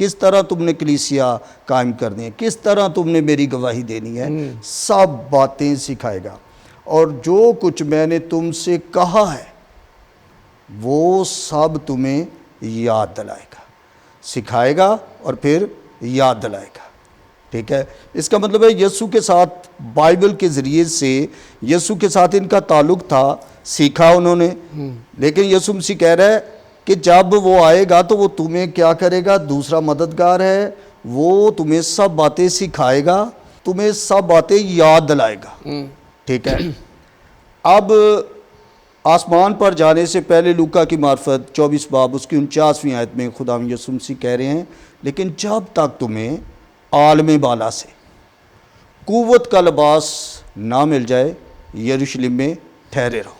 کس طرح تم نے کلیسیا قائم کرنی ہے, کس طرح تم نے میری گواہی دینی ہے, سب باتیں سکھائے گا. اور جو کچھ میں نے تم سے کہا ہے وہ سب تمہیں یاد دلائے گا, سکھائے گا اور پھر یاد دلائے گا. ٹھیک ہے, اس کا مطلب ہے یسوع کے ساتھ بائبل کے ذریعے سے یسوع کے ساتھ ان کا تعلق تھا, سیکھا انہوں نے. لیکن یسوع مسیح کہہ رہا ہے کہ جب وہ آئے گا تو وہ تمہیں کیا کرے گا, دوسرا مددگار ہے, وہ تمہیں سب باتیں سکھائے گا, تمہیں سب باتیں یاد دلائے گا. ٹھیک ہے. اب آسمان پر جانے سے پہلے لوکا کی معرفت 24 باب اس کی 49ویں آیت میں خداوند یسوع مسیح کہہ رہے ہیں, لیکن جب تک تمہیں عالم بالا سے قوت کا لباس نہ مل جائے یروشلم میں ٹھہرے رہو.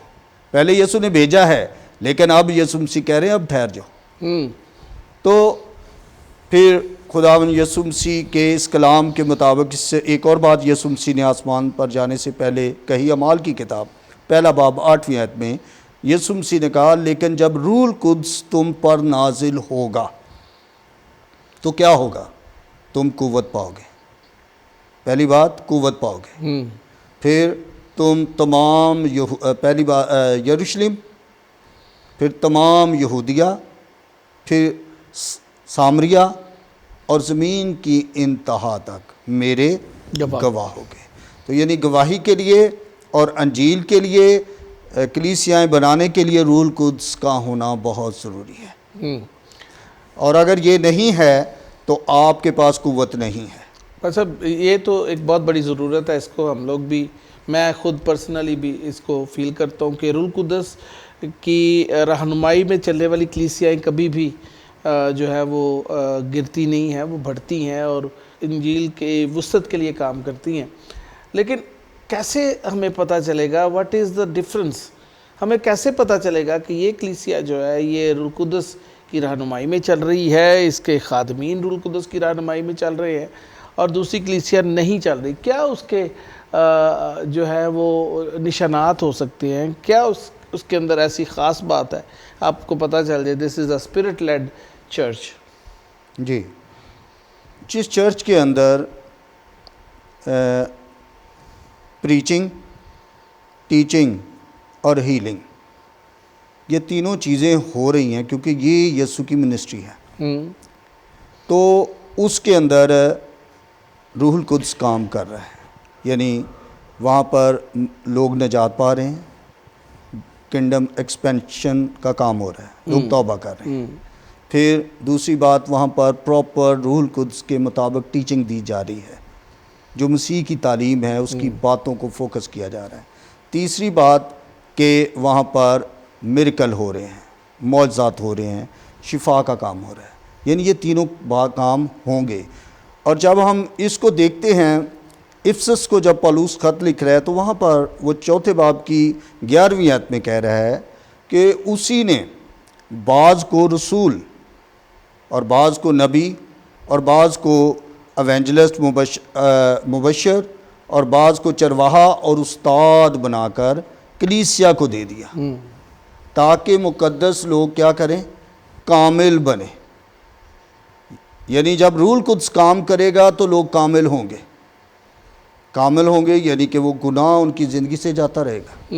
پہلے یسوع نے بھیجا ہے, لیکن اب یسوع مسیح کہہ رہے ہیں اب ٹھہر جاؤ. تو پھر خداوند یسوع مسیح کے اس کلام کے مطابق اس سے ایک اور بات یسوع مسیح نے آسمان پر جانے سے پہلے کہی. اعمال کی کتاب 1 باب 8ویں آیت میں یسوع مسیح نے کہا, لیکن جب روح القدس تم پر نازل ہوگا تو کیا ہوگا, تم قوت پاؤ گے. پہلی بات قوت پاؤ گے. پھر تم تمام پہلی بات یروشلم, پھر تمام یہودیہ, پھر سامریہ اور زمین کی انتہا تک میرے گواہ ہو گئے. تو یعنی گواہی کے لیے اور انجیل کے لیے, کلیسیاں بنانے کے لیے روح القدس کا ہونا بہت ضروری ہے. اور اگر یہ نہیں ہے تو آپ کے پاس قوت نہیں ہے. اچھا, یہ تو ایک بہت بڑی ضرورت ہے. اس کو ہم لوگ بھی, میں خود پرسنلی بھی اس کو فیل کرتا ہوں کہ روح القدس کی رہنمائی میں چلنے والی کلیسیاں کبھی بھی جو ہے وہ گرتی نہیں ہیں, وہ بڑھتی ہیں اور انجیل کے وسعت کے لیے کام کرتی ہیں. لیکن کیسے ہمیں پتہ چلے گا, واٹ از دا ڈفرنس, ہمیں کیسے پتہ چلے گا کہ یہ کلیسیا جو ہے یہ روح القدس کی رہنمائی میں چل رہی ہے, اس کے خادمین روح القدس کی رہنمائی میں چل رہے ہیں, اور دوسری کلیسیا نہیں چل رہی؟ کیا اس کے جو ہے وہ نشانات ہو سکتے ہیں, کیا اس کے اندر ایسی خاص بات ہے آپ کو پتہ چل جائے دس از اے اسپرٹ لیڈ چرچ؟ جی, جس چرچ کے اندر پریچنگ, ٹیچنگ اور ہیلنگ یہ تینوں چیزیں ہو رہی ہیں, کیونکہ یہ یسوع کی منسٹری ہے, تو اس کے اندر روح القدس کام کر رہا ہے. یعنی وہاں پر لوگ نجات پا رہے ہیں, کنگڈم ایکسپینشن کا کام ہو رہا ہے, لوگ توبہ کر رہے ہیں. پھر دوسری بات, وہاں پر پراپر روح القدس کے مطابق ٹیچنگ دی جا رہی ہے, جو مسیح کی تعلیم ہے اس کی باتوں کو فوکس کیا جا رہا ہے. تیسری بات کہ وہاں پر میریکل ہو رہے ہیں, معجزات ہو رہے ہیں, شفا کا کام ہو رہا ہے. یعنی یہ تینوں کام ہوں گے. اور جب ہم اس کو دیکھتے ہیں, افسس کو جب پالوس خط لکھ رہا ہے تو وہاں پر وہ 4 باب کی 11ویں آیت میں کہہ رہا ہے کہ اسی نے بعض کو رسول اور بعض کو نبی اور بعض کو ایونجلسٹ مبشر اور بعض کو چرواہا اور استاد بنا کر کلیسیا کو دے دیا, تاکہ مقدس لوگ کیا کریں, کامل بنے. یعنی جب روح القدس کام کرے گا تو لوگ کامل ہوں گے. کامل ہوں گے یعنی کہ وہ گناہ ان کی زندگی سے جاتا رہے گا,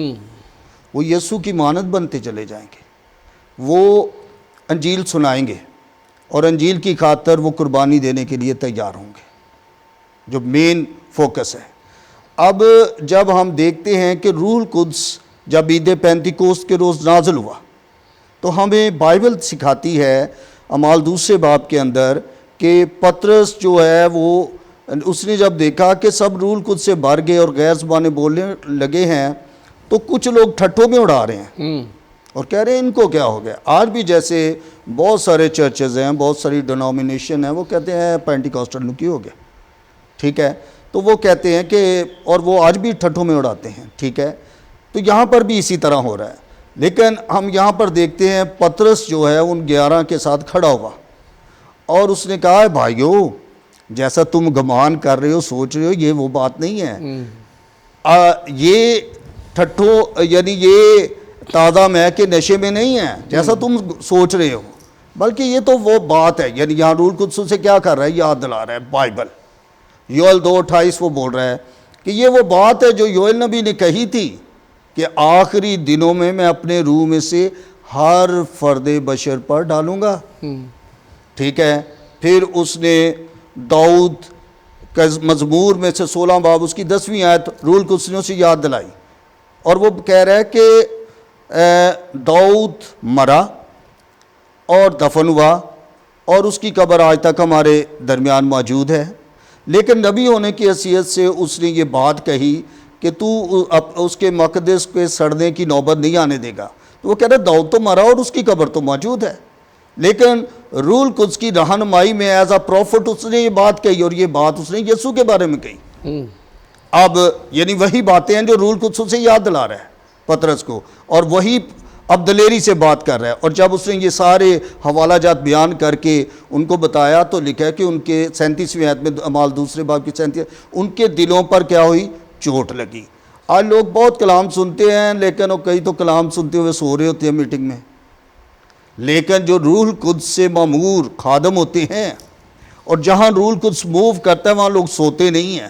وہ یسوع کی مانند بنتے چلے جائیں گے, وہ انجیل سنائیں گے اور انجیل کی خاطر وہ قربانی دینے کے لیے تیار ہوں گے, جو مین فوکس ہے. اب جب ہم دیکھتے ہیں کہ روح القدس جب عید پینتیکوست کے روز نازل ہوا تو ہمیں بائبل سکھاتی ہے اعمال 2 باب کے اندر کہ پطرس جو ہے وہ, اس نے جب دیکھا کہ سب روح القدس سے بھر گئے اور غیر زبانیں بولنے لگے ہیں تو کچھ لوگ ٹھٹھوں میں اڑا رہے ہیں اور کہہ رہے ہیں ان کو کیا ہو گیا. آج بھی جیسے بہت سارے چرچز ہیں, بہت ساری ڈینومینیشن ہیں, وہ کہتے ہیں پینٹیکاسٹل نکی ہو گیا. ٹھیک ہے, تو وہ کہتے ہیں کہ, اور وہ آج بھی ٹھٹھوں میں اڑاتے ہیں. ٹھیک ہے, تو یہاں پر بھی اسی طرح ہو رہا ہے. لیکن ہم یہاں پر دیکھتے ہیں پطرس جو ہے ان 11 کے ساتھ کھڑا ہوا اور اس نے کہا, بھائیو جیسا تم گمان کر رہے ہو, سوچ رہے ہو, یہ وہ بات نہیں ہے. یہ ٹھٹھو یعنی یہ تازہ مے کے نشے میں نہیں ہے جیسا تم سوچ رہے ہو. بلکہ یہ تو وہ بات ہے، یعنی یہاں روح القدس سے کیا کر رہا ہے، یاد دلا رہا ہے بائبل۔ یوئل 2:28 وہ بول رہا ہے کہ یہ وہ بات ہے جو یوئل نبی نے کہی تھی کہ آخری دنوں میں اپنے روح میں سے ہر فرد بشر پر ڈالوں گا۔ ٹھیک ہے، پھر اس نے داؤد کا مزمور میں سے 16 باب اس کی 10ویں آیت روح القدس نے اسے یاد دلائی، اور وہ کہہ رہا ہے کہ داؤد مرا اور دفن ہوا اور اس کی قبر آج تک ہمارے درمیان موجود ہے، لیکن نبی ہونے کی حیثیت سے اس نے یہ بات کہی کہ تو اس کے مقدس کے سڑنے کی نوبت نہیں آنے دے گا۔ تو وہ کہہ رہا ہے داؤد تو مرا اور اس کی قبر تو موجود ہے، لیکن روح القدس کی رہنمائی میں ایز اے پروفٹ اس نے یہ بات کہی، اور یہ بات اس نے یسوع کے بارے میں کہی۔ اب یعنی وہی باتیں ہیں جو روح القدس سے یاد دلا رہا ہے پطرس کو، اور وہی اب دلیری سے بات کر رہا ہے۔ اور جب اس نے یہ سارے حوالہ جات بیان کر کے ان کو بتایا تو لکھا ہے کہ ان کے 37ویں آیت میں اعمال 2 باب کی 37 ان کے دلوں پر کیا ہوئی، چوٹ لگی۔ آج لوگ بہت کلام سنتے ہیں، لیکن وہ کئی تو کلام سنتے ہوئے سو رہے ہوتے ہیں میٹنگ میں، لیکن جو روح القدس سے مامور خادم ہوتے ہیں، اور جہاں روح القدس موو کرتا ہے وہاں لوگ سوتے نہیں ہیں،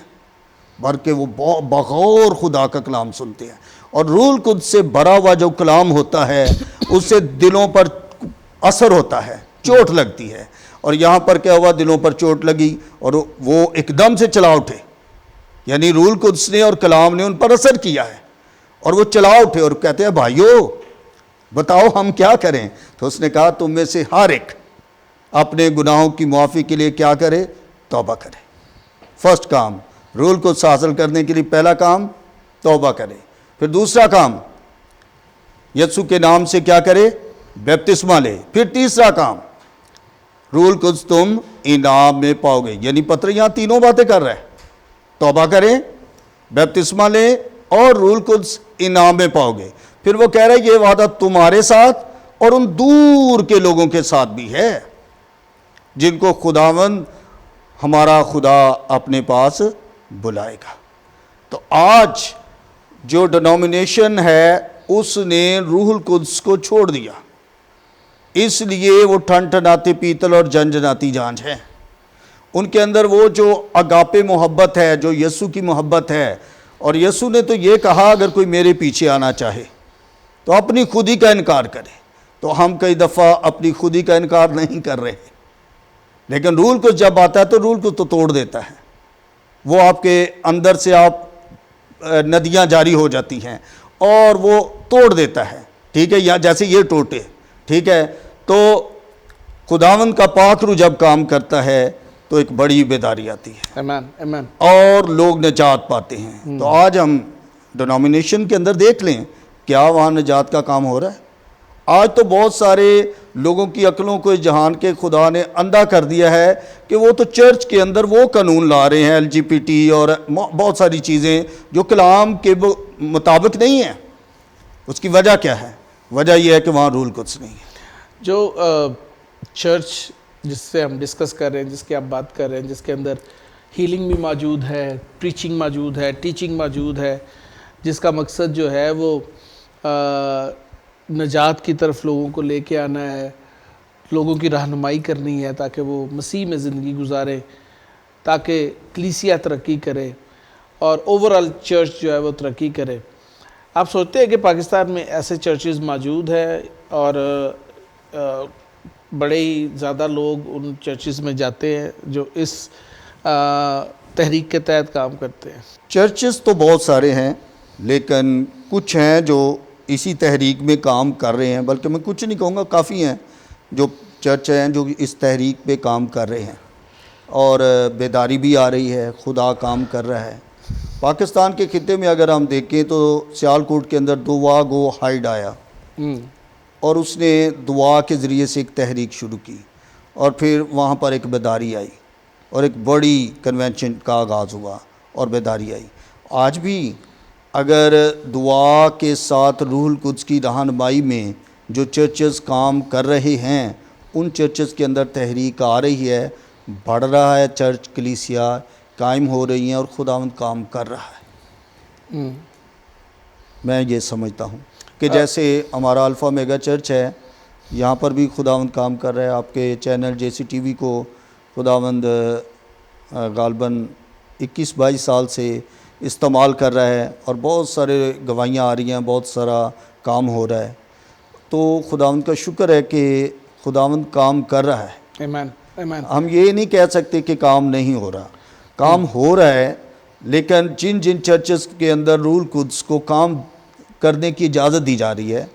بلکہ وہ بغور خدا کا کلام سنتے ہیں، اور روح القدس سے بھرا ہوا جو کلام ہوتا ہے اس سے دلوں پر اثر ہوتا ہے، چوٹ لگتی ہے۔ اور یہاں پر کیا ہوا، دلوں پر چوٹ لگی اور وہ ایک دم سے چلا اٹھے، یعنی روح القدس نے اور کلام نے ان پر اثر کیا ہے، اور وہ چلا اٹھے اور کہتے ہیں بھائیو بتاؤ ہم کیا کریں؟ تو اس نے کہا تم میں سے ہر ایک اپنے گناہوں کی معافی کے لیے کیا کرے، توبہ کرے۔ فرسٹ کام روح القدس حاصل کرنے کے لیے پہلا کام توبہ کرے، پھر دوسرا کام یسوع کے نام سے کیا کرے، بپتسمہ لے، پھر تیسرا کام روح القدس تم انعام میں پاؤ گے۔ یعنی پتر یہاں تینوں باتیں کر رہا ہے، توبہ کریں، بپتسمہ لیں اور روح القدس انعام میں پاؤ گے۔ پھر وہ کہہ رہا ہے یہ وعدہ تمہارے ساتھ اور ان دور کے لوگوں کے ساتھ بھی ہے جن کو خداوند ہمارا خدا اپنے پاس بلائے گا۔ تو آج جو ڈینومینیشن ہے اس نے روح القدس کو چھوڑ دیا، اس لیے وہ ٹھن ٹھناتے پیتل اور جنجناتی جانچ ہے۔ ان کے اندر وہ جو اگاپے محبت ہے، جو یسوع کی محبت ہے، اور یسوع نے تو یہ کہا اگر کوئی میرے پیچھے آنا چاہے تو اپنی خودی کا انکار کرے۔ تو ہم کئی دفعہ اپنی خودی کا انکار نہیں کر رہے، لیکن روح القدس جب آتا ہے تو روح القدس تو توڑ دیتا ہے، وہ آپ کے اندر سے آپ ندیاں جاری ہو جاتی ہیں اور وہ توڑ دیتا ہے۔ ٹھیک ہے، یا جیسے یہ ٹوٹے، ٹھیک ہے، تو خداوند کا پاک روح جب کام کرتا ہے تو ایک بڑی بیداری آتی ہے، آمین آمین۔ اور لوگ نجات پاتے ہیں۔ تو آج ہم ڈینومینیشن کے اندر دیکھ لیں کیا وہاں نجات کا کام ہو رہا ہے۔ آج تو بہت سارے لوگوں کی عقلوں کو اس جہان کے خدا نے اندھا کر دیا ہے کہ وہ تو چرچ کے اندر وہ قانون لا رہے ہیں LGBT اور بہت ساری چیزیں جو کلام کے مطابق نہیں ہیں۔ اس کی وجہ کیا ہے؟ وجہ یہ ہے کہ وہاں روح القدس نہیں ہے۔ جو چرچ جس سے ہم ڈسکس کر رہے ہیں، جس کی آپ بات کر رہے ہیں، جس کے اندر ہیلنگ بھی موجود ہے، پریچنگ موجود ہے، ٹیچنگ موجود ہے، جس کا مقصد جو ہے وہ نجات کی طرف لوگوں کو لے کے آنا ہے، لوگوں کی رہنمائی کرنی ہے تاکہ وہ مسیح میں زندگی گزاریں، تاکہ کلیسیا ترقی کرے اور اوورآل چرچ جو ہے وہ ترقی کرے۔ آپ سوچتے ہیں کہ پاکستان میں ایسے چرچز موجود ہیں اور بڑے ہی زیادہ لوگ ان چرچز میں جاتے ہیں جو اس تحریک کے تحت کام کرتے ہیں؟ چرچز تو بہت سارے ہیں، لیکن کچھ ہیں جو اسی تحریک میں کام کر رہے ہیں، بلکہ میں کچھ نہیں کہوں گا، کافی ہیں جو چرچ ہیں جو اس تحریک پہ کام کر رہے ہیں، اور بیداری بھی آ رہی ہے، خدا کام کر رہا ہے۔ پاکستان کے خطے میں اگر ہم دیکھیں تو سیالکوٹ کے اندر دعا گو ہائیڈ آیا، اور اس نے دعا کے ذریعے سے ایک تحریک شروع کی، اور پھر وہاں پر ایک بیداری آئی اور ایک بڑی کنونشن کا آغاز ہوا اور بیداری آئی۔ آج بھی اگر دعا کے ساتھ روح القدس کی رہنمائی میں جو چرچز کام کر رہے ہیں، ان چرچز کے اندر تحریک آ رہی ہے، بڑھ رہا ہے، چرچ کلیسیا قائم ہو رہی ہیں اور خداوند کام کر رہا ہے۔ میں یہ سمجھتا ہوں کہ جیسے ہمارا الفا میگا چرچ ہے، یہاں پر بھی خداوند کام کر رہا ہے. آپ کے چینل JCTV کو خداوند غالباً 21-22 سال سے استعمال کر رہا ہے اور بہت سارے گواہیاں آ رہی ہیں, بہت سارا کام ہو رہا ہے. تو خداوند کا شکر ہے کہ خداوند کام کر رہا ہے. آمین آمین. ہم یہ نہیں کہہ سکتے کہ کام نہیں ہو رہا, کام ہو رہا ہے, لیکن جن جن چرچز کے اندر روح القدس کو کام کرنے کی اجازت دی جا رہی ہے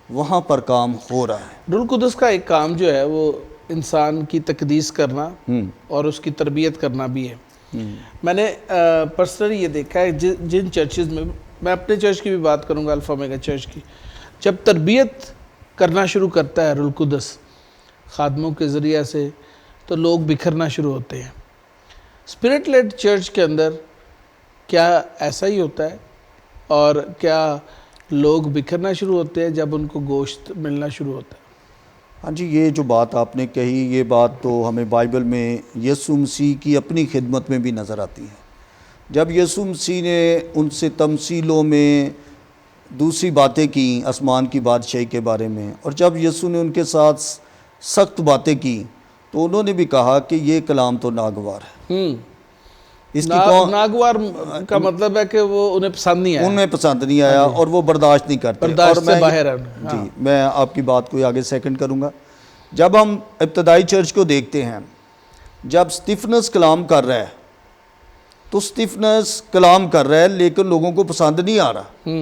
وہاں پر کام ہو رہا ہے. روح القدس کا ایک کام جو ہے وہ انسان کی تقدیس کرنا اور اس کی تربیت کرنا بھی ہے. میں نے پرسنلی یہ دیکھا ہے جن چرچز میں اپنے چرچ کی بھی بات کروں گا, الفا میگا چرچ کی, جب تربیت کرنا شروع کرتا ہے روح القدس خادموں کے ذریعہ سے تو لوگ بکھرنا شروع ہوتے ہیں. اسپرٹ لیڈ چرچ کے اندر کیا ایسا ہی ہوتا ہے, اور کیا لوگ بکھرنا شروع ہوتے ہیں جب ان کو گوشت ملنا شروع ہوتا ہے؟ ہاں جی, یہ جو بات آپ نے کہی یہ بات تو ہمیں بائبل میں یسوع مسیح کی اپنی خدمت میں بھی نظر آتی ہے. جب یسوع مسیح نے ان سے تمثیلوں میں دوسری باتیں کی آسمان کی بادشاہی کے بارے میں, اور جب یسوع نے ان کے ساتھ سخت باتیں کی تو انہوں نے بھی کہا کہ یہ کلام تو ناگوار ہے. اس کی ناگوار کا مطلب ہے کہ وہ انہیں پسند نہیں آیا, انہیں پسند نہیں آیا اور وہ برداشت نہیں کرتے. برداشت سے باہر ہے. جی, میں آپ کی بات کو آگے سیکنڈ کروں گا. جب ہم ابتدائی چرچ کو دیکھتے ہیں, جب اسٹیفنس کلام کر رہا ہے تو اسٹیفنس کلام کر رہا ہے لیکن لوگوں کو پسند نہیں آ رہا.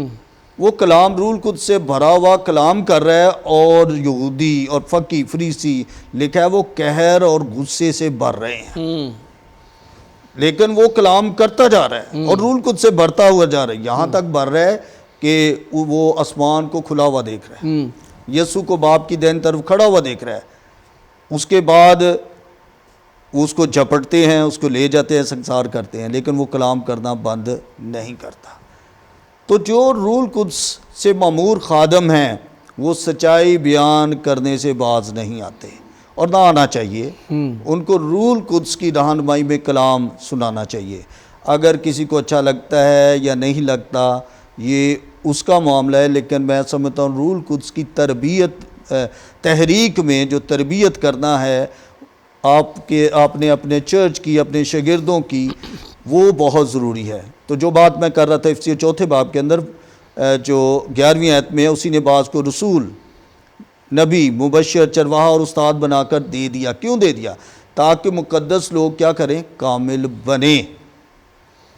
وہ کلام روح القدس سے بھرا ہوا کلام کر رہا ہے, اور یہودی اور فقی فریسی لکھا ہے وہ قہر اور غصے سے بھر رہے ہیں, لیکن وہ کلام کرتا جا رہا ہے اور روح القدس سے بڑھتا ہوا جا رہا ہے, یہاں تک بڑھ رہا ہے کہ وہ آسمان کو کھلا ہوا دیکھ رہا ہے, یسوع کو باپ کی دائیں طرف کھڑا ہوا دیکھ رہا ہے. اس کے بعد اس کو جھپٹتے ہیں, اس کو لے جاتے ہیں, سنسار کرتے ہیں, لیکن وہ کلام کرنا بند نہیں کرتا. تو جو روح القدس سے مامور خادم ہیں وہ سچائی بیان کرنے سے باز نہیں آتے, اور نہ آنا چاہیے. ان کو روح القدس کی رہنمائی میں کلام سنانا چاہیے. اگر کسی کو اچھا لگتا ہے یا نہیں لگتا یہ اس کا معاملہ ہے, لیکن میں سمجھتا ہوں روح القدس کی تربیت تحریک میں جو تربیت کرنا ہے آپ نے اپنے چرچ کی, اپنے شاگردوں کی, وہ بہت ضروری ہے. تو جو بات میں کر رہا تھا افسیہ 4 باب کے اندر جو 11ویں آیت میں ہے, اسی نے بعض کو رسول, نبی, مبشر, چرواہا اور استاد بنا کر دے دیا. کیوں دے دیا؟ تاکہ مقدس لوگ کیا کریں, کامل بنیں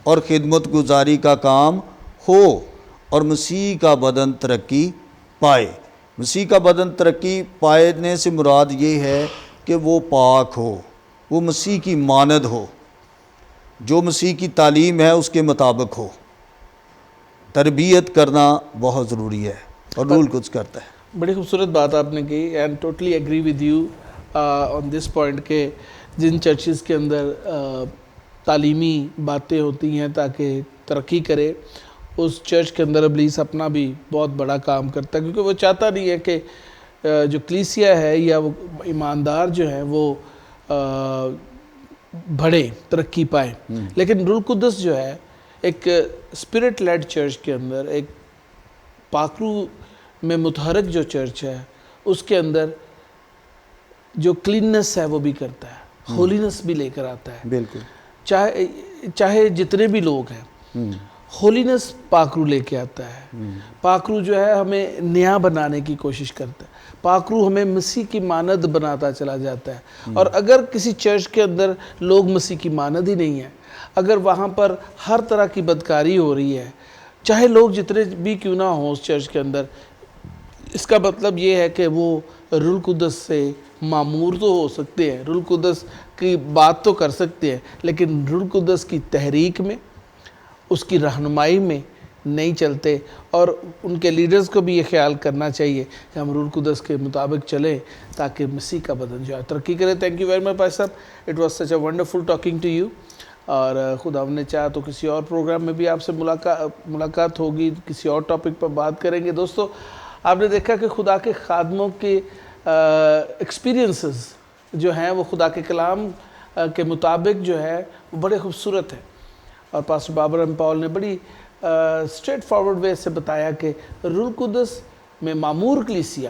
اور خدمت گزاری کا کام ہو, اور مسیح کا بدن ترقی پائے. مسیح کا بدن ترقی پانے سے مراد یہ ہے کہ وہ پاک ہو, وہ مسیح کی مانند ہو, جو مسیح کی تعلیم ہے اس کے مطابق ہو. تربیت کرنا بہت ضروری ہے اور روح القدس کرتا ہے. بڑی خوبصورت بات آپ نے کی, and totally agree with you on this point کہ جن چرچز کے اندر تعلیمی باتیں ہوتی ہیں تاکہ ترقی کرے, اس چرچ کے اندر ابلیس اپنا بھی بہت بڑا کام کرتا ہے, کیونکہ وہ چاہتا نہیں ہے کہ جو کلیسیا ہے یا وہ ایماندار جو ہیں وہ بڑھے, ترقی پائے. لیکن روح القدس جو ہے ایک اسپرٹ لیڈ چرچ کے اندر, ایک پاکرو میں متحرک جو چرچ ہے, اس کے اندر جو کلیننس ہے وہ بھی کرتا ہے, ہولینس بھی لے کر آتا ہے. بالکل, چاہے جتنے بھی لوگ ہیں, ہولینس پاکرو لے کے آتا ہے. پاکرو جو ہے ہمیں نیا بنانے کی کوشش کرتا ہے, پاکرو ہمیں مسیح کی مانند بناتا چلا جاتا ہے. اور اگر کسی چرچ کے اندر لوگ مسیح کی مانند ہی نہیں ہیں, اگر وہاں پر ہر طرح کی بدکاری ہو رہی ہے, چاہے لوگ جتنے بھی کیوں نہ ہوں اس چرچ کے اندر, اس کا مطلب یہ ہے کہ وہ روح القدس سے معمور تو ہو سکتے ہیں, روح القدس کی بات تو کر سکتے ہیں, لیکن روح القدس کی تحریک میں, اس کی رہنمائی میں نہیں چلتے. اور ان کے لیڈرز کو بھی یہ خیال کرنا چاہیے کہ ہم روح القدس کے مطابق چلیں تاکہ مسیح کا بدن جو ہے ترقی کرے. تھینک یو ویری مچ بھائی صاحب, it was such a wonderful talking to you. اور خدا نے چاہا تو کسی اور پروگرام میں بھی آپ سے ملاقات ہوگی, کسی اور ٹاپک پر بات کریں گے. دوستو, آپ نے دیکھا کہ خدا کے خادموں کے ایکسپیرینسز جو ہیں وہ خدا کے کلام کے مطابق جو ہے وہ بڑے خوبصورت ہیں. اور پاسٹر بابر ایم پاول نے بڑی اسٹریٹ فارورڈ وے سے بتایا کہ روح القدس میں معمور کلیسیا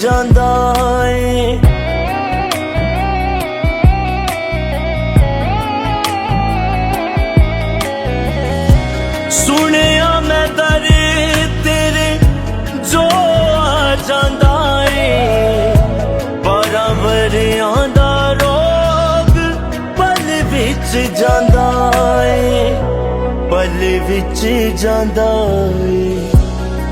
ਜਾਂਦਾ ਏ ਸੁਣਿਆ ਮੈਂ ਦਰ ਤੇਰੇ ਜੋ ਆ ਜਾਂਦਾ ਏ, 12 ਵਰਿਆਂ ਦਾ ਰੋਗ ਪਲ ਵਿੱਚ ਜਾਂਦਾ ਏ, ਪਲ ਵਿੱਚ ਜਾਂਦਾ ਏ।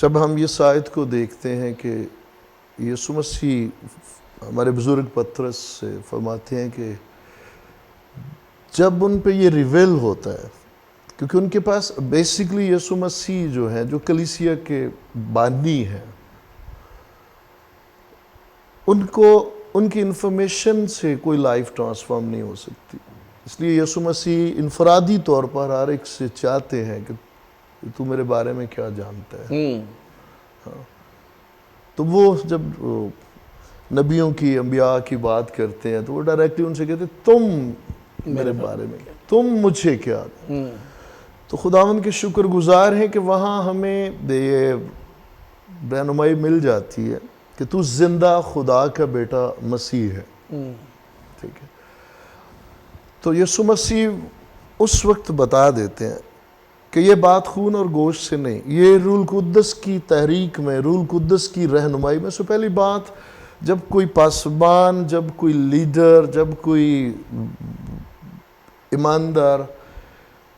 جب ہم اس آیت کو دیکھتے ہیں کہ یسوع مسیح ہمارے بزرگ پطرس سے فرماتے ہیں کہ جب ان پہ یہ ریویل ہوتا ہے، کیونکہ ان کے پاس بیسکلی یسوع مسیح جو ہیں، جو کلیسیا کے بانی ہیں، ان کو ان کی انفارمیشن سے کوئی لائف ٹرانسفارم نہیں ہو سکتی. اس لیے یسوع مسیح انفرادی طور پر ہر ایک سے چاہتے ہیں کہ تو میرے بارے میں کیا جانتا ہے. تو وہ جب نبیوں کی، انبیاء کی بات کرتے ہیں تو وہ ڈائریکٹلی ان سے کہتے ہیں تم میرے بارے میں، تم مجھے کیا. تو خداوند کے شکر گزار ہیں کہ وہاں ہمیں یہ رہنمائی مل جاتی ہے کہ تو زندہ خدا کا بیٹا مسیح ہے. ٹھیک ہے. تو یسوع مسیح اس وقت بتا دیتے ہیں کہ یہ بات خون اور گوشت سے نہیں، یہ روح القدس کی تحریک میں، روح القدس کی رہنمائی میں. سو پہلی بات، جب کوئی پاسبان، جب کوئی لیڈر، جب کوئی ایماندار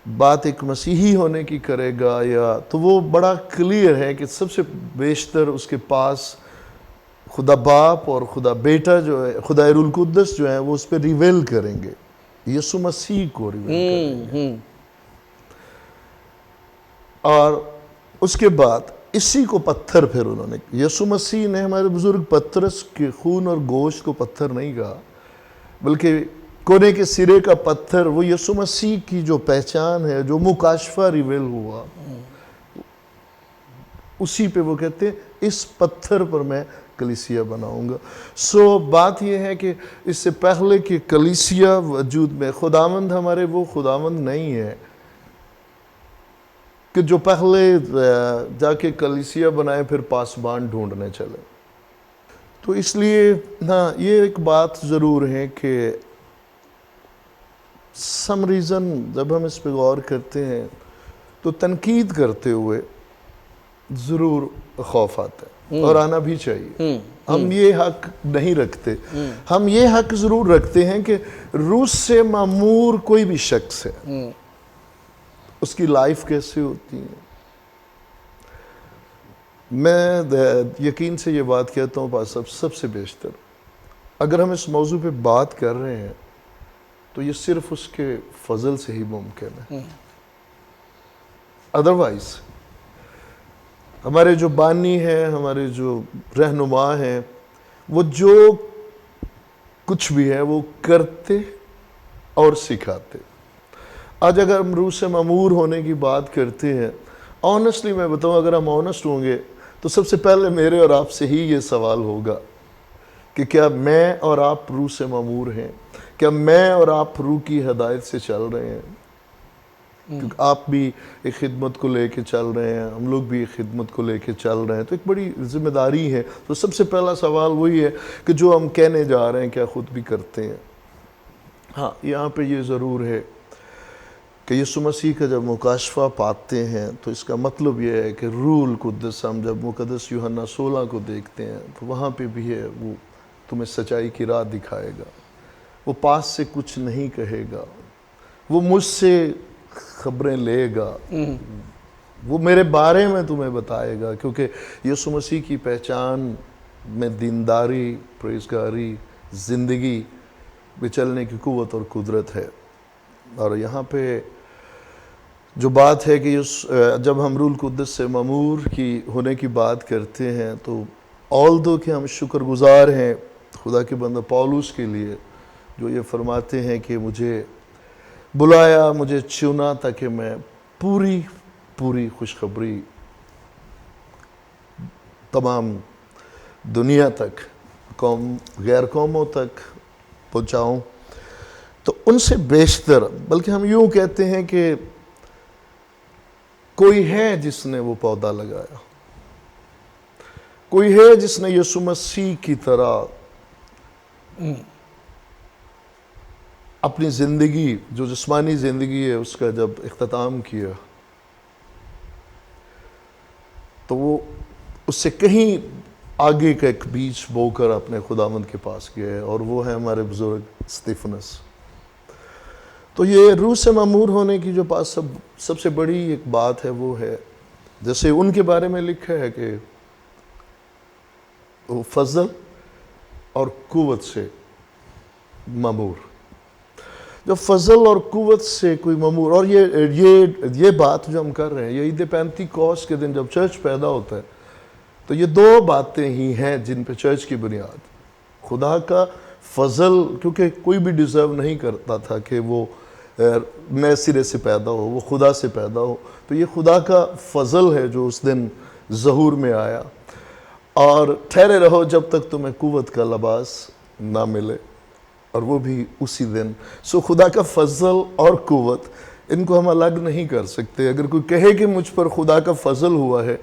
بات ایک مسیحی ہونے کی کرے گا یا تو وہ بڑا کلیئر ہے کہ سب سے بیشتر اس کے پاس خدا باپ اور خدا بیٹا جو ہے، خدا روح القدس جو ہے وہ اس پہ ریویل کریں گے، یسوع مسیح کو ریویل کریں گے. اور اس کے بعد اسی کو پتھر پھر انہوں نے، یسوع مسیح نے ہمارے بزرگ پطرس کے خون اور گوشت کو پتھر نہیں کہا، بلکہ کونے کے سرے کا پتھر وہ یسوع مسیح کی جو پہچان ہے، جو مکاشفہ ریویل ہوا، اسی پہ وہ کہتے ہیں اس پتھر پر میں کلیسیا بناؤں گا. سو بات یہ ہے کہ اس سے پہلے کہ کلیسیا وجود میں، خداوند ہمارے وہ خداوند نہیں ہے کہ جو پہلے جا کے کلیسیا بنائے پھر پاسبان ڈھونڈنے چلے. تو اس لیے ہاں یہ ایک بات ضرور ہے کہ سم ریزن جب ہم اس پہ غور کرتے ہیں تو تنقید کرتے ہوئے ضرور خوف آتا ہے اور آنا بھی چاہیے. ہم یہ حق نہیں رکھتے، ہم یہ حق ضرور رکھتے ہیں کہ روح سے معمور کوئی بھی شخص ہے، اس کی لائف کیسے ہوتی ہے. میں یقین سے یہ بات کہتا ہوں پاس صاحب، سب سے بیشتر اگر ہم اس موضوع پہ بات کر رہے ہیں تو یہ صرف اس کے فضل سے ہی ممکن ہے. ادروائز ہمارے جو بانی ہیں، ہمارے جو رہنما ہیں، وہ جو کچھ بھی ہے وہ کرتے اور سکھاتے. آج اگر ہم روح سے معمور ہونے کی بات کرتے ہیں، آنیسٹلی میں بتاؤں، اگر ہم آنیسٹ ہوں گے تو سب سے پہلے میرے اور آپ سے ہی یہ سوال ہوگا کہ کیا میں اور آپ روح سے معمور ہیں؟ کیا میں اور آپ روح کی ہدایت سے چل رہے ہیں؟ کیونکہ آپ بھی ایک خدمت کو لے کے چل رہے ہیں، ہم لوگ بھی ایک خدمت کو لے کے چل رہے ہیں، تو ایک بڑی ذمہ داری ہے. تو سب سے پہلا سوال وہی ہے کہ جو ہم کہنے جا رہے ہیں کیا خود بھی کرتے ہیں؟ ہاں یہاں پہ یہ ضرور ہے کہ یسوع مسیح کا جب مکاشفہ پاتے ہیں تو اس کا مطلب یہ ہے کہ روح القدس، ہم جب مقدس یوحنا 16 کو دیکھتے ہیں تو وہاں پہ بھی ہے، وہ تمہیں سچائی کی راہ دکھائے گا، وہ پاس سے کچھ نہیں کہے گا، وہ مجھ سے خبریں لے گا، وہ میرے بارے میں تمہیں بتائے گا. کیونکہ یسوع مسیح کی پہچان میں دینداری، پرہیزگاری، زندگی میں چلنے کی قوت اور قدرت ہے. اور یہاں پہ جو بات ہے کہ جب ہم روح القدس سے معمور کی ہونے کی بات کرتے ہیں تو آلدو کہ ہم شکر گزار ہیں خدا کے بندہ پولس کے لیے جو یہ فرماتے ہیں کہ مجھے بلایا، مجھے چنا تاکہ میں پوری خوشخبری تمام دنیا تک، غیر قوموں تک پہنچاؤں. تو ان سے بیشتر، بلکہ ہم یوں کہتے ہیں کہ کوئی ہے جس نے وہ پودا لگایا، کوئی ہے جس نے یسوع مسیح کی طرح اپنی زندگی، جو جسمانی زندگی ہے اس کا جب اختتام کیا تو وہ اس سے کہیں آگے کا ایک بیج بو کر اپنے خداوند کے پاس گیا ہے، اور وہ ہے ہمارے بزرگ استفنس. تو یہ روح سے معمور ہونے کی جو سب سے بڑی ایک بات ہے وہ ہے جیسے ان کے بارے میں لکھا ہے کہ وہ فضل اور قوت سے مامور. جو فضل اور قوت سے کوئی مامور, اور یہ بات جو ہم کر رہے ہیں, یہ عید پینتیکوس کے دن جب چرچ پیدا ہوتا ہے تو یہ دو باتیں ہی ہیں جن پہ چرچ کی بنیاد. خدا کا فضل, کیونکہ کوئی بھی ڈیزرو نہیں کرتا تھا کہ وہ نئے سرے سے پیدا ہو, وہ خدا سے پیدا ہو, تو یہ خدا کا فضل ہے جو اس دن ظہور میں آیا. اور ٹھہرے رہو جب تک تمہیں قوت کا لباس نہ ملے, اور وہ بھی اسی دن. سو خدا کا فضل اور قوت, ان کو ہم الگ نہیں کر سکتے. اگر کوئی کہے کہ مجھ پر خدا کا فضل ہوا ہے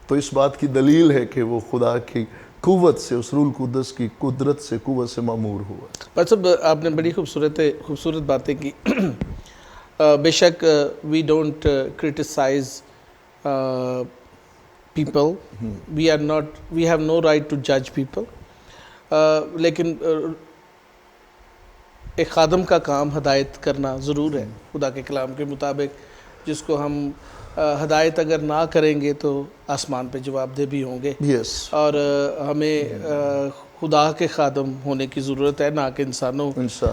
تو اس بات کی دلیل ہے کہ وہ خدا کی قوت سے, اس روح القدس کی قدرت سے, قوت سے معمور ہوا. صاحب آپ نے بڑی خوبصورت باتیں کی. بے شک we don't criticize people, we have no right to judge people, لیکن ایک خادم کا کام ہدایت کرنا ضرور ہے خدا کے کلام کے مطابق, جس کو ہم ہدایت اگر نہ کریں گے تو آسمان پہ جواب دہ بھی ہوں گے. اور ہمیں خدا کے خادم ہونے کی ضرورت ہے, نہ کہ انسانوں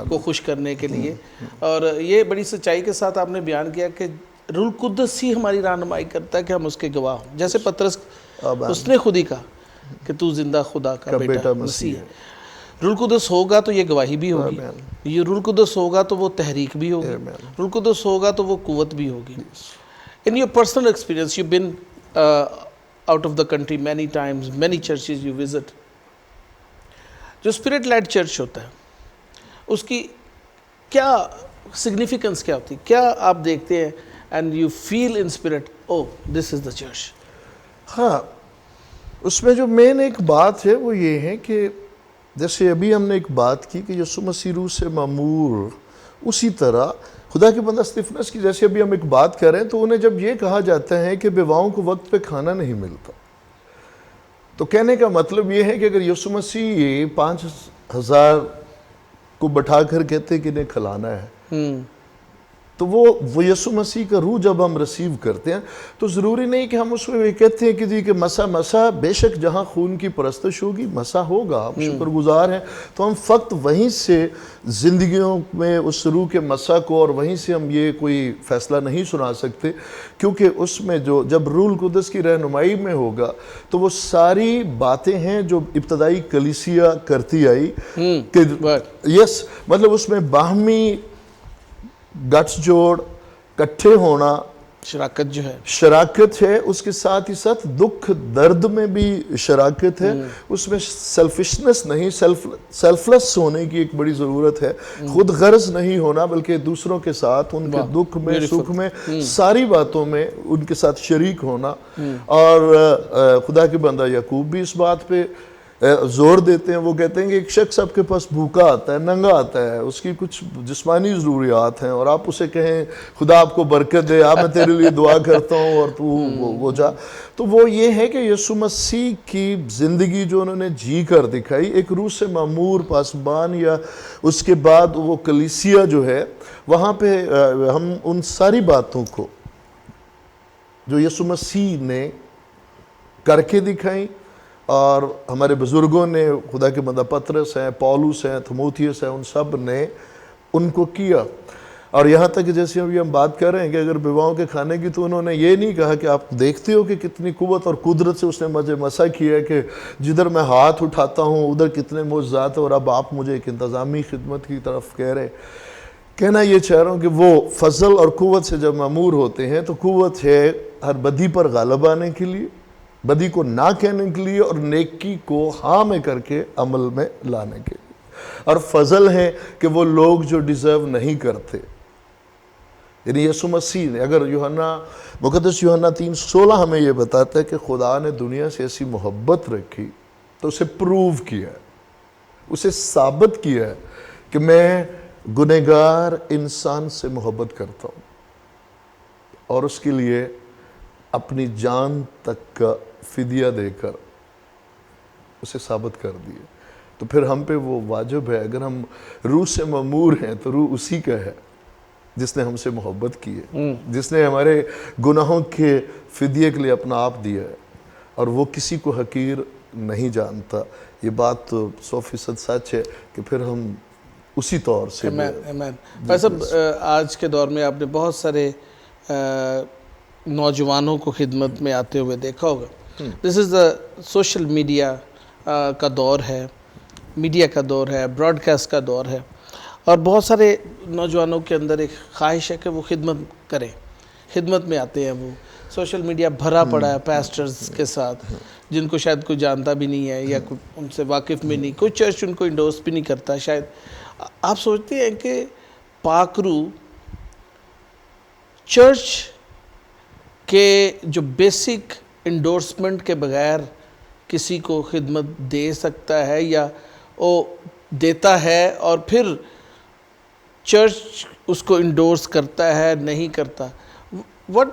کو خوش کرنے کے لیے. اور یہ بڑی سچائی کے ساتھ آپ نے بیان کیا کہ روح القدس ہی ہماری رہنمائی کرتا ہے کہ ہم اس کے گواہ ہوں. جیسے پطرس, اس نے خود ہی کہا کہ تو زندہ خدا کا بیٹا مسیح ہے. روح القدس ہوگا تو یہ گواہی بھی ہوگی, یہ روح القدس ہوگا تو وہ تحریک بھی ہوگی, روح القدس ہوگا تو وہ قوت بھی ہوگی. In your personal experience, you've been out of the country many times, many churches you visit. جو اسپرٹ لیڈ چرچ ہوتا ہے اس کی کیا سگنیفیکنس کیا ہوتی ہے؟ کیا آپ دیکھتے ہیں and you feel in spirit, oh, this is the church. ہاں, اس میں جو مین ایک بات ہے وہ یہ ہے کہ جیسے ابھی ہم نے ایک بات کی کہ یسوع مسیح روح سے معمور, اسی طرح خدا کے بندہ استفانس کی جیسے ابھی ہم ایک بات کریں تو انہیں جب یہ کہا جاتا ہے کہ بیواؤں کو وقت پہ کھانا نہیں ملتا, تو کہنے کا مطلب یہ ہے کہ اگر یسوع مسیح 5,000 کو بٹھا کر کہتے کہ انہیں کھلانا ہے, تو وہ یسوع مسیح کا روح جب ہم ریسیو کرتے ہیں تو ضروری نہیں کہ ہم اس میں یہ کہتے ہیں کہ جی کہ مسا بے شک جہاں خون کی پرستش ہوگی مسا ہوگا, ہم شکر گزار ہیں. تو ہم فقط وہیں سے زندگیوں میں اس روح کے مسا کو, اور وہیں سے ہم یہ کوئی فیصلہ نہیں سنا سکتے, کیونکہ اس میں جو جب روح القدس کی رہنمائی میں ہوگا تو وہ ساری باتیں ہیں جو ابتدائی کلیسیا کرتی آئی کہ یس, مطلب اس میں باہمی گٹس جوڑ, کٹھے ہونا, شراکت جو ہے, شراکت ہے, اس کے ساتھ ہی ساتھ دکھ درد میں بھی شراکت ہے. اس میں سیلفشنس نہیں, سیلفلیس ہونے کی ایک بڑی ضرورت ہے, خود غرض نہیں ہونا بلکہ دوسروں کے ساتھ ان کے دکھ میں, سکھ میں, ساری باتوں میں ان کے ساتھ شریک ہونا. اور خدا کے بندہ یعقوب بھی اس بات پہ زور دیتے ہیں. وہ کہتے ہیں کہ ایک شخص آپ کے پاس بھوکا آتا ہے, ننگا آتا ہے, اس کی کچھ جسمانی ضروریات ہیں, اور آپ اسے کہیں خدا آپ کو برکت دے, میں تیرے لیے دعا کرتا ہوں اور تو وہ جا. تو وہ یہ ہے کہ یسوع مسیح کی زندگی جو انہوں نے جی کر دکھائی ایک روح سے معمور پاسبان, یا اس کے بعد وہ کلیسیا جو ہے وہاں پہ ہم ان ساری باتوں کو جو یسوع مسیح نے کر کے دکھائیں, اور ہمارے بزرگوں نے, خدا کے بندہ پطرس ہیں, پولس ہیں, تھموتھیوس ہیں, ان سب نے ان کو کیا. اور یہاں تک کہ جیسے ابھی ہم بات کر رہے ہیں کہ اگر بیواؤں کے کھانے کی, تو انہوں نے یہ نہیں کہا کہ آپ دیکھتے ہو کہ کتنی قوت اور قدرت سے اس نے مجھے مسا کیا ہے کہ جدھر میں ہاتھ اٹھاتا ہوں ادھر کتنے معجزات ہیں, اور اب آپ مجھے ایک انتظامی خدمت کی طرف کہہ رہے. کہنا یہ چاہ رہا ہوں کہ وہ فضل اور قوت سے جب معمور ہوتے ہیں تو قوت ہے ہر بدی پر غالب آنے کے لیے, بدی کو نہ کہنے کے لیے, اور نیکی کو ہاں میں کر کے عمل میں لانے کے لیے. اور فضل ہے کہ وہ لوگ جو ڈیزرو نہیں کرتے, یعنی یسوع مسیح نے, اگر مقدس یوحنا 3:16 ہمیں یہ بتاتا ہے کہ خدا نے دنیا سے ایسی محبت رکھی تو اسے پروو کیا, اسے ثابت کیا کہ میں گنہگار انسان سے محبت کرتا ہوں, اور اس کے لیے اپنی جان تک کا فدیہ دے کر اسے ثابت کر دیے. تو پھر ہم پہ وہ واجب ہے, اگر ہم روح سے معمور ہیں تو روح اسی کا ہے جس نے ہم سے محبت کی ہے، جس نے ہمارے گناہوں کے فدیے کے لیے اپنا آپ دیا ہے، اور وہ کسی کو حقیر نہیں جانتا. یہ بات تو 100% سچ ہے کہ پھر ہم اسی طور سے آمین. بھائی صاحب، آج کے دور میں آپ نے بہت سارے نوجوانوں کو خدمت میں آتے ہوئے دیکھا ہوگا. دس از دا سوشل میڈیا کا دور ہے، میڈیا کا دور ہے، براڈ کاسٹ کا دور ہے، اور بہت سارے نوجوانوں کے اندر ایک خواہش ہے کہ وہ خدمت کریں، خدمت میں آتے ہیں. وہ سوشل میڈیا بھرا پڑا ہے پیسٹرز کے ساتھ جن کو شاید کوئی جانتا بھی نہیں ہے یا ان سے واقف بھی نہیں، کوئی چرچ ان کو انڈورس بھی نہیں کرتا شاید. آپ سوچتے ہیں کہ پاک روح چرچ کے جو بیسک انڈورسمنٹ کے بغیر کسی کو خدمت دے سکتا ہے، یا وہ دیتا ہے اور پھر چرچ اس کو انڈورس کرتا ہے نہیں کرتا؟ what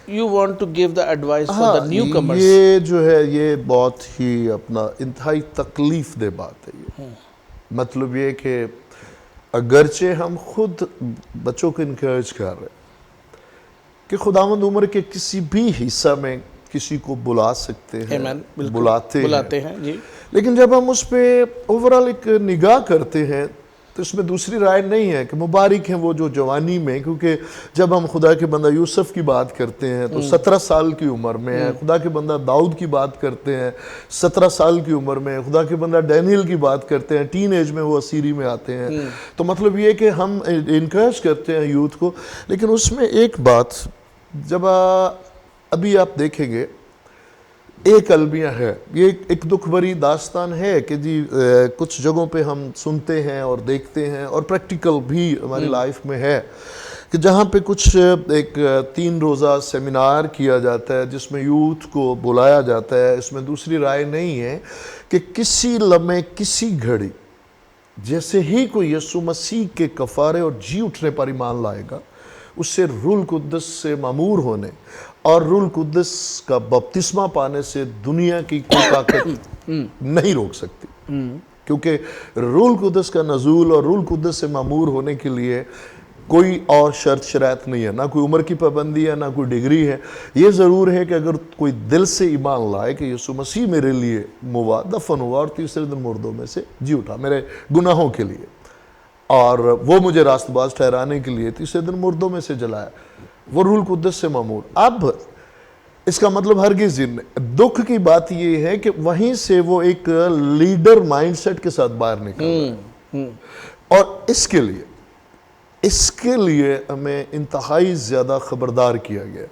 you want to give the advice for the newcomers؟ یہ جو ہے یہ بہت ہی اپنا انتہائی تکلیف دہ بات ہے. یہ مطلب یہ کہ اگرچہ ہم خود بچوں کو انکریج کر رہے ہیں کہ خداوند عمر کے کسی بھی حصہ میں کسی کو بلا سکتے ہیں، بلاتے ہیں جی، لیکن جب ہم اس پہ اوورال ایک نگاہ کرتے ہیں تو اس میں دوسری رائے نہیں ہے کہ مبارک ہیں وہ جو جوانی میں، کیونکہ جب ہم خدا کے بندہ یوسف کی بات کرتے ہیں تو 17 سال کی عمر میں ہے. خدا کے بندہ داؤد کی بات کرتے ہیں 17 سال کی عمر میں. خدا کے بندہ ڈینیل کی بات کرتے ہیں ٹین ایج میں وہ اسیری میں آتے ہیں. تو مطلب یہ کہ ہم انکریج کرتے ہیں یوتھ کو، لیکن اس میں ایک بات جب ابھی آپ دیکھیں گے ایک المیہ ہے، یہ ایک دکھ بھری داستان ہے کہ جی کچھ جگہوں پہ ہم سنتے ہیں اور دیکھتے ہیں اور پریکٹیکل بھی ہماری لائف میں ہے کہ جہاں پہ کچھ ایک 3 روزہ سیمینار کیا جاتا ہے جس میں یوتھ کو بلایا جاتا ہے. اس میں دوسری رائے نہیں ہے کہ کسی لمحے کسی گھڑی جیسے ہی کوئی یسوع مسیح کے کفارے اور جی اٹھنے پر ایمان لائے گا، اس سے روح القدس سے معمور ہونے اور روح القدس کا بپتسمہ پانے سے دنیا کی کوئی طاقت نہیں روک سکتی. کیونکہ روح القدس کا نزول اور روح القدس سے معمور ہونے کے لیے کوئی اور شرط شرائط نہیں ہے، نہ کوئی عمر کی پابندی ہے، نہ کوئی ڈگری ہے. یہ ضرور ہے کہ اگر کوئی دل سے ایمان لائے کہ یسوع مسیح میرے لیے موا دفن ہوا اور تیسرے دن مردوں میں سے جی اٹھا میرے گناہوں کے لیے، اور وہ مجھے راست باز ٹھہرانے کے لیے تیسرے دن مردوں میں سے جلایا، وہ روح القدس سے معمور. اب اس کا مطلب ہرگز دکھ کی بات یہ ہے کہ وہیں سے وہ ایک لیڈر مائنڈ سیٹ کے ساتھ باہر نکل رہا ہے، اور اس کے لیے ہمیں انتہائی زیادہ خبردار کیا گیا.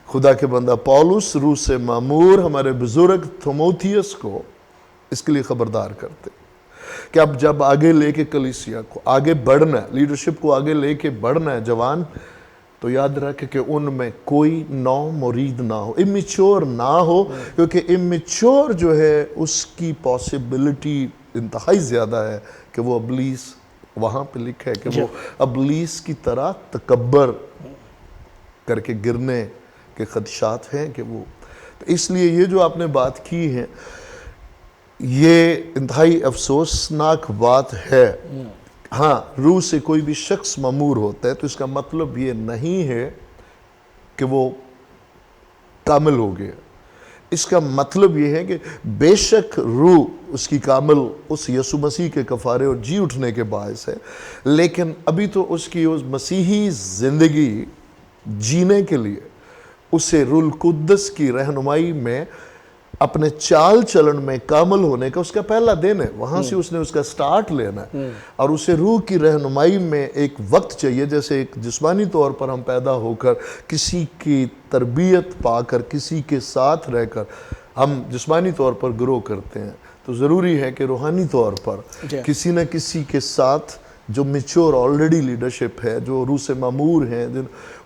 خدا کے بندہ پولس روح سے معمور ہمارے بزرگ تھوموتھیوس کو اس کے لیے خبردار کرتے کہ اب جب آگے لے کے کلیسیا کو آگے بڑھنا ہے، لیڈرشپ کو آگے لے کے بڑھنا ہے جوان، تو یاد رکھے کہ ان میں کوئی نو مرید نہ ہو، امیچور نہ ہو، کیونکہ امیچور جو ہے اس کی پاسبلٹی انتہائی زیادہ ہے کہ وہ ابلیس، وہاں پہ لکھا ہے کہ وہ ابلیس کی طرح تکبر کر کے گرنے کے خدشات ہیں کہ وہ. تو اس لیے یہ جو آپ نے بات کی ہے یہ انتہائی افسوسناک بات ہے. ہاں، روح سے کوئی بھی شخص معمور ہوتا ہے تو اس کا مطلب یہ نہیں ہے کہ وہ کامل ہو گیا. اس کا مطلب یہ ہے کہ بے شک روح اس کی کامل اس یسوع مسیح کے کفارے اور جی اٹھنے کے باعث ہے، لیکن ابھی تو اس کی اس مسیحی زندگی جینے کے لیے اسے روح القدس کی رہنمائی میں اپنے چال چلن میں کامل ہونے کا اس کا پہلا دن ہے. وہاں سے اس نے اس کا سٹارٹ لینا ہے، اور اسے روح کی رہنمائی میں ایک وقت چاہیے. جیسے ایک جسمانی طور پر ہم پیدا ہو کر کسی کی تربیت پا کر کسی کے ساتھ رہ کر ہم جسمانی طور پر گرو کرتے ہیں، تو ضروری ہے کہ روحانی طور پر کسی نہ کسی کے ساتھ جو میچور آلریڈی لیڈرشپ ہے، جو روح سے معمور ہیں،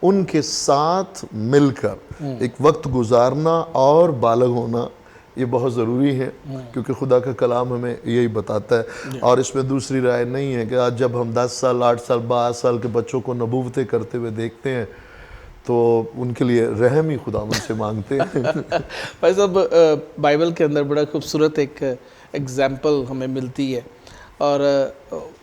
ان کے ساتھ مل کر ایک وقت گزارنا اور بالغ ہونا یہ بہت ضروری ہے، کیونکہ خدا کا کلام ہمیں یہی بتاتا ہے. اور اس میں دوسری رائے نہیں ہے کہ آج جب ہم 10 سال 8 سال 12 سال کے بچوں کو نبوتیں کرتے ہوئے دیکھتے ہیں تو ان کے لیے رحم ہی خداوند سے مانگتے ہیں. بھائی صاحب، بائبل کے اندر بڑا خوبصورت ایک ایگزامپل ہمیں ملتی ہے. اور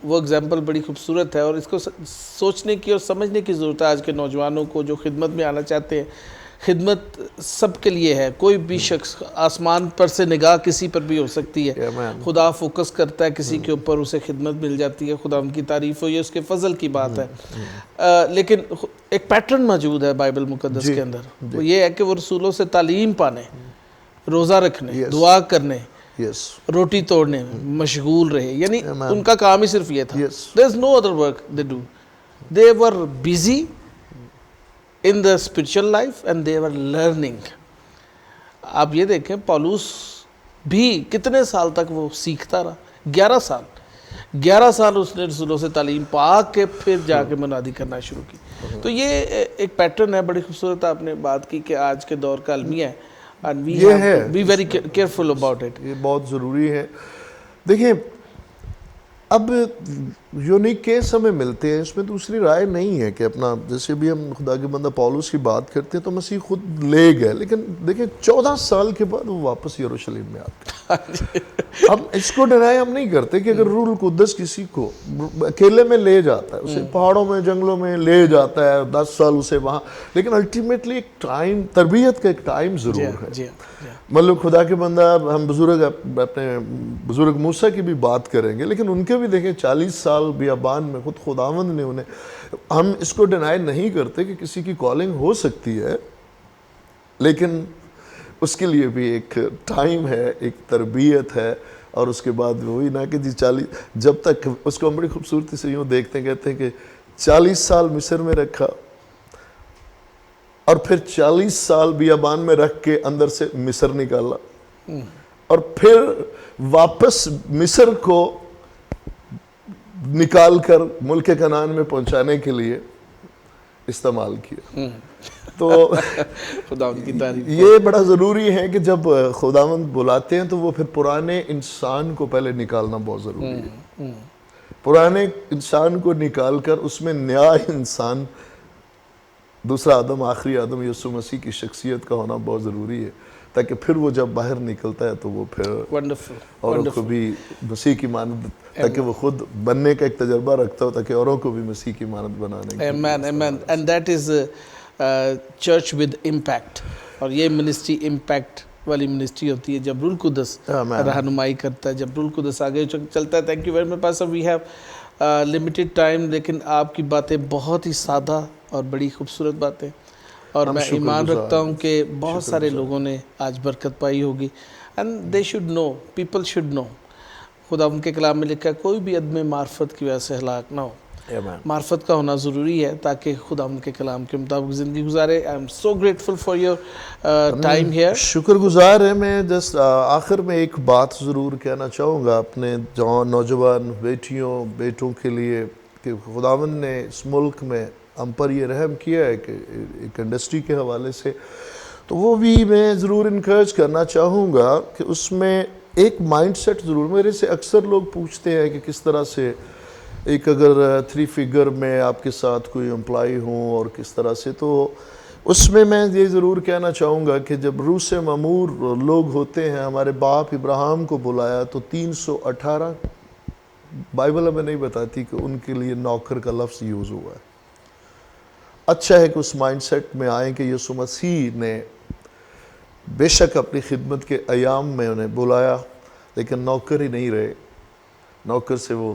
وہ اگزامپل بڑی خوبصورت ہے، اور اس کو سوچنے کی اور سمجھنے کی ضرورت ہے آج کے نوجوانوں کو جو خدمت میں آنا چاہتے ہیں۔ خدمت سب کے لیے ہے، کوئی بھی شخص آسمان پر سے نگاہ کسی پر بھی ہو سکتی ہے، خدا فوکس کرتا ہے کسی کے اوپر، اسے خدمت مل جاتی ہے، خدا ان کی تعریف ہو، یہ اس کے فضل کی بات ہے۔ لیکن ایک پیٹرن موجود ہے بائبل مقدس کے اندر، وہ یہ ہے کہ وہ رسولوں سے تعلیم پانے، روزہ رکھنے، دعا کرنے، روٹی توڑنے میں مشغول رہے، یعنی ان کا کام ہی صرف یہ تھا۔ There is no other work they do. They were busy in the spiritual life and they were learning. آپ یہ دیکھیں پولس بھی کتنے سال تک وہ سیکھتا رہا، 11 سال اس نے رسولوں سے تعلیم پا کے پھر جا کے منادی کرنا شروع کی۔ تو یہ ایک پیٹرن ہے، بڑی خوبصورت آپ نے بات کی کہ آج کے دور کا المیہ ہے، and we have to be very careful about it. یہ بہت ضروری ہے۔ دیکھیں اب یونیک کیس ہمیں ملتے ہیں، اس میں دوسری رائے نہیں ہے کہ اپنا، جیسے بھی ہم خدا کے بندہ پولس کی بات کرتے ہیں تو مسیح خود لے گئے، لیکن دیکھیں 14 سال کے بعد وہ واپس یروشلم میں آتے ہیں۔ ہم اس کو ڈینائی ہم نہیں کرتے کہ اگر روح القدس کسی کو اکیلے میں لے جاتا ہے، اسے پہاڑوں میں جنگلوں میں لے جاتا ہے 10 سال اسے وہاں، لیکن الٹیمیٹلی ایک ٹائم، تربیت کا ایک ٹائم ضرور ہے۔ مطلب خدا کے بندہ، ہم اپنے بزرگ موسیٰ کی بھی بات کریں گے، لیکن ان کے بھی دیکھیں 40 سال بیابان میں خود خداوند نے انہیں، ہم اس کو ڈینائی نہیں کرتے کہ کسی کی کالنگ ہو سکتی ہے، لیکن اس کے لیے بھی ایک ٹائم ہے، ایک تربیت ہے، اور اس کے بعد وہی نہ کہ 40، جب تک اس کو ہم بڑی خوبصورتی سے یوں دیکھتے ہیں، کہتے ہیں کہ 40 سال مصر میں رکھا اور پھر 40 سال بیابان میں رکھ کے اندر سے مصر نکالا، اور پھر واپس مصر کو نکال کر ملک کنعان میں پہنچانے کے لیے استعمال کیا۔ تو خداوند کی تعریف۔ یہ بڑا ضروری ہے کہ جب خداوند بلاتے ہیں تو وہ پھر پرانے انسان کو پہلے نکالنا بہت ضروری ہے، پرانے انسان کو نکال کر اس میں نیا انسان، دوسرا آدم، آخری آدم یسوع مسیح کی شخصیت کا ہونا بہت ضروری ہے، تاکہ پھر وہ جب باہر نکلتا ہے تو وہ پھر اوروں کو بھی مسیح کی مانند، تاکہ وہ خود بننے کا ایک تجربہ رکھتا ہو، تاکہ اوروں کو بھی مسیح کی مانند بنانے کی۔ Amen, amen. And that is church with impact. اور یہ منسٹری امپیکٹ والی منسٹری ہوتی ہے جب روح القدس رہنمائی کرتا ہے، جب روح القدس آگے چلتا ہے۔ Thank you very much pastor, we have limited time, لیکن آپ کی باتیں بہت ہی سادہ اور بڑی خوبصورت باتیں، اور میں ایمان رکھتا ہوں کہ بہت سارے لوگوں نے آج برکت پائی ہوگی۔ And they should know, people should know, خدا ان کے کلام میں لکھا ہے کوئی بھی عدم معرفت کی وجہ سے ہلاک نہ ہو۔ معرفت کا ہونا ضروری ہے تاکہ خدا ان کے کلام کے مطابق زندگی گزارے۔ I am so grateful for your time here. شکر گزار ہے۔ میں جسٹ آخر میں ایک بات ضرور کہنا چاہوں گا اپنے نوجوان بیٹیوں بیٹوں کے لیے کہ خداوند نے اس ملک میں ہم پر یہ رحم کیا ہے کہ ایک انڈسٹری کے حوالے سے، تو وہ بھی میں ضرور انکریج کرنا چاہوں گا کہ اس میں ایک مائنڈ سیٹ ضرور، میرے سے اکثر لوگ پوچھتے ہیں کہ کس طرح سے ایک اگر 3 فگر میں آپ کے ساتھ کوئی امپلائی ہوں اور کس طرح سے، تو اس میں یہ ضرور کہنا چاہوں گا کہ جب روح سے معمور لوگ ہوتے ہیں، ہمارے باپ ابراہیم کو بلایا تو 318، بائبل ہمیں نہیں بتاتی کہ ان کے لیے نوکر کا لفظ یوز ہوا ہے۔ اچھا ہے کہ اس مائنڈ سیٹ میں آئیں کہ یسوع مسیح نے بے شک اپنی خدمت کے ایام میں انہیں بلایا، لیکن نوکر ہی نہیں رہے، نوکر سے وہ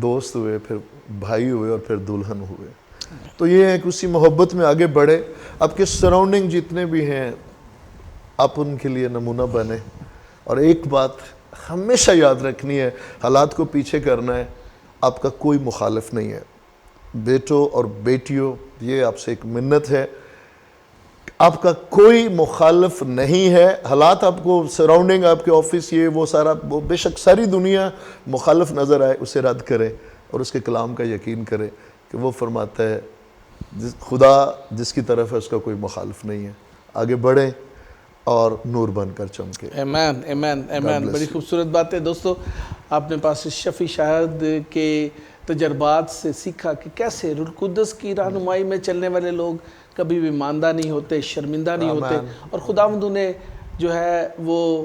دوست ہوئے، پھر بھائی ہوئے، اور پھر دلہن ہوئے۔ تو یہ ہے کہ اسی محبت میں آگے بڑھے، آپ کے سراؤنڈنگ جتنے بھی ہیں آپ ان کے لیے نمونہ بنے، اور ایک بات ہمیشہ یاد رکھنی ہے، حالات کو پیچھے کرنا ہے، آپ کا کوئی مخالف نہیں ہے۔ بیٹوں اور بیٹیوں، یہ آپ سے ایک منت ہے، آپ کا کوئی مخالف نہیں ہے۔ حالات آپ کو سراؤنڈنگ، آپ کے آفس، یہ وہ سارا، بے شک ساری دنیا مخالف نظر آئے، اسے رد کرے اور اس کے کلام کا یقین کرے کہ وہ فرماتا ہے خدا جس کی طرف ہے اس کا کوئی مخالف نہیں ہے۔ آگے بڑھیں اور نور بن کر چمکے۔ Amen amen amen. بڑی خوبصورت بات ہے دوستو، آپ نے پاسٹر شفیع شاہد کے تجربات سے سیکھا کہ کیسے روح القدس کی رہنمائی میں چلنے والے لوگ کبھی بھی ماندہ نہیں ہوتے، شرمندہ نہیں ہوتے، اور خداوند انہیں جو ہے وہ